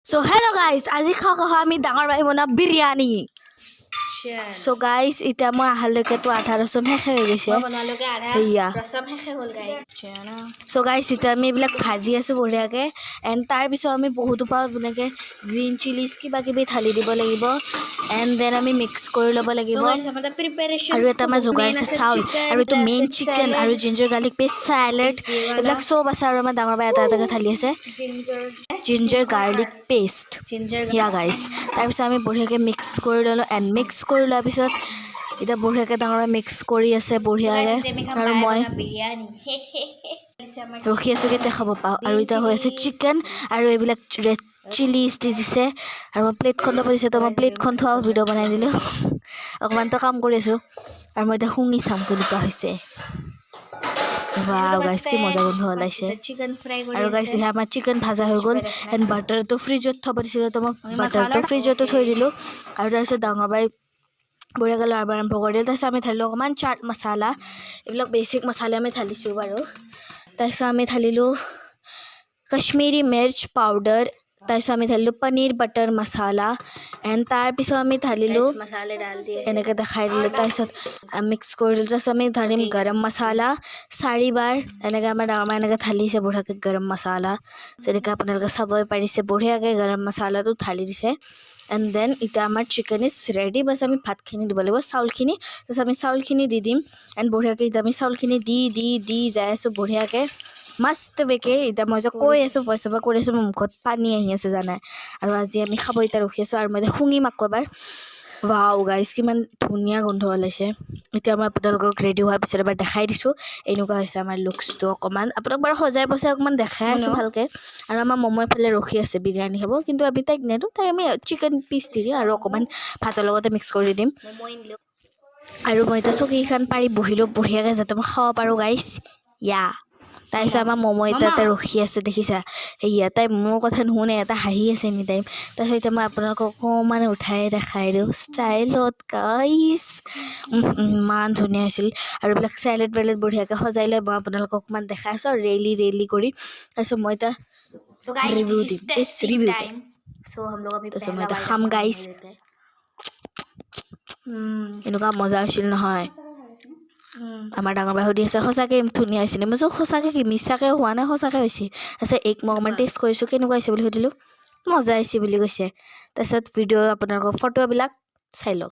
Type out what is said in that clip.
So hello guys, আজি খাওঁ আমি ডাঙৰ ভাই বনা বিৰিয়ানী। So guys, এতিয়া মই আহালৈকেতো আধা ৰসম শেষ হৈ গৈছে। So guys, এতিয়া আমি এইবিলাক ভাজি আছো বঢ়িয়াকে এণ্ড তাৰ পিছত আমি বহুতো পাওঁ এনেকৈ গ্ৰীণ চিলিজ কিবা কিবি ঢালি দিব লাগিব এণ্ড দেন আমি মিক্স কৰি ল'ব লাগিব আৰু এটা আমাৰ যোগাৰ আছে চাউল আৰু এইটো মেইন চিকেন আৰু জিঞ্জাৰ গাৰ্লিক পেষ্ট চেলাড এইবিলাক চব আছে আৰু আমাৰ ডাঙৰ বাই এটা এটাকৈ ঢালি আছে জিঞ্জাৰ গাৰ্লিক পেষ্ট হিয়া গাইছ তাৰপিছত আমি বঢ়িয়াকৈ মিক্স কৰি ল'লোঁ এণ্ড মিক্স কৰি লোৱাৰ পিছত এতিয়া বঢ়িয়াকৈ ডাঙৰ মিক্স কৰি আছে বঢ়িয়াকৈ আৰু মই ৰখি আছোঁ কেতিয়া খাব পাওঁ আৰু এতিয়া হৈ আছে চিকেন আৰু এইবিলাক ৰেড চিলিজ দি দিছে আৰু মই প্লেটখন থ'ব দিছে তো মই প্লেটখন থোৱা ভিডিঅ' বনাই দিলোঁ অকণমানতো কাম কৰি আছোঁ আৰু মই এতিয়া শুঙি চাম কেনেকুৱা হৈছে वाव गाइस की मजा गंध ওলাইছে আৰু গাইস দেখি আমাৰ চিকেন ভাজা হৈ গ'ল এণ্ড বাটাৰটো ফ্ৰিজত থব দিছিলে তো মই বাটাৰটো ফ্ৰিজতে থৈ দিলোঁ আৰু তাৰপিছত ডাঙৰ বাই বঢ়িয়াকৈ লৰাব আৰম্ভ কৰি দিলে তাৰপিছত আমি ঢালিলোঁ অকণমান চাট মছলা এইবিলাক বেছিক মছলা আমি ঢালিছোঁ বাৰু তাৰপিছত আমি ঢালিলোঁ কাশ্মীৰী মিৰ্চ পাউডাৰ তাৰপিছত আমি ঢালিলোঁ পনীৰ বাটাৰ মছলা এণ্ড তাৰপিছত আমি ঢালিলোঁ এনেকৈ দেখাই দিলোঁ তাৰপিছত মিক্স কৰি দিলোঁ তাৰপিছত আমি ঢালিম গৰম মছলা 4 বাৰ এনেকৈ আমাৰ ডাঙৰ মায়ে এনেকৈ ঢালিছে বঢ়িয়াকৈ গৰম মছলা যেনেকৈ আপোনালোকে চাবই পাৰিছে বঢ়িয়াকৈ গৰম মছলাটো ঢালি দিছে এণ্ড দেন এতিয়া আমাৰ চিকেন ইজ ৰেডি বাছ আমি ভাতখিনি দিব লাগিব চাউলখিনি তাৰপিছত আমি চাউলখিনি দি দিম এণ্ড বঢ়িয়াকৈ এতিয়া আমি চাউলখিনি দি যাই আছোঁ বঢ়িয়াকৈ মস্ত বেকে এতিয়া মই যে কৈ আছোঁ ভইচ অভাৰ কৰি আছোঁ মোৰ মুখত পানী আহি আছে জানাই আৰু আজি আমি খাব এতিয়া ৰখি আছোঁ আৰু মই এতিয়া শুঙিম আকৌ এবাৰ ৱাও গাইছ কিমান ধুনীয়া গোন্ধ ওলাইছে এতিয়া মই আপোনালোকক ৰেডি হোৱাৰ পিছত এবাৰ দেখাই দিছোঁ এনেকুৱা হৈছে আমাৰ লুকছটো অকণমান আপোনাক বাৰু সজাই পচাই অকণমান দেখাই আছোঁ ভালকৈ আৰু আমাৰ মমো এফালে ৰখি আছে বিৰিয়ানী হ'ব কিন্তু আমি তাইক নেদোঁ তাই আমি চিকেন পিচ দি দিম আৰু অকণমান ভাতৰ লগতে মিক্স কৰি দিম আৰু মই এতিয়া চকীখন পাৰি বহিলোঁ বঢ়িয়াকৈ যাতে মই খাব পাৰোঁ গাইছ ইয়া তাৰপিছত আমাৰ মমো এটা ৰখি আছে দেখিছা সেয়া তাই মোৰ কথা নুশুনে এটা হাঁহি আছে এনি টাইম তাৰপিছত এতিয়া মই আপোনালোকক অকণমান উঠাই দেখাই দিওঁ ষ্টাইলত গাইছ ইমান ধুনীয়া হৈছিল আৰু এইবিলাক চেলেড বেলেড বঢ়িয়াকৈ সজাই লৈ মই আপোনালোকক অকণমান দেখাই আছোঁ আৰু ৰেলি কৰি তাৰপিছত মই এতিয়া ৰিভিউ দিম ৰিভিউ তাৰপিছত মই এতিয়া খাম গাইছ এনেকুৱা মজা হৈছিল নহয় আমাৰ ডাঙৰ বাই সুধি আছে সঁচাকৈ ধুনীয়া হৈছিলে মই চোন সঁচাকৈ কি মিছাকৈ হোৱা নাই সঁচাকৈ হৈছে তাৰপিছত মই অকণমান টেষ্ট কৰিছোঁ কেনেকুৱা হৈছে বুলি সুধিলোঁ মজা হৈছে বুলি কৈছে তাৰপিছত ভিডিঅ' আপোনালোকৰ ফটোবিলাক চাই লওক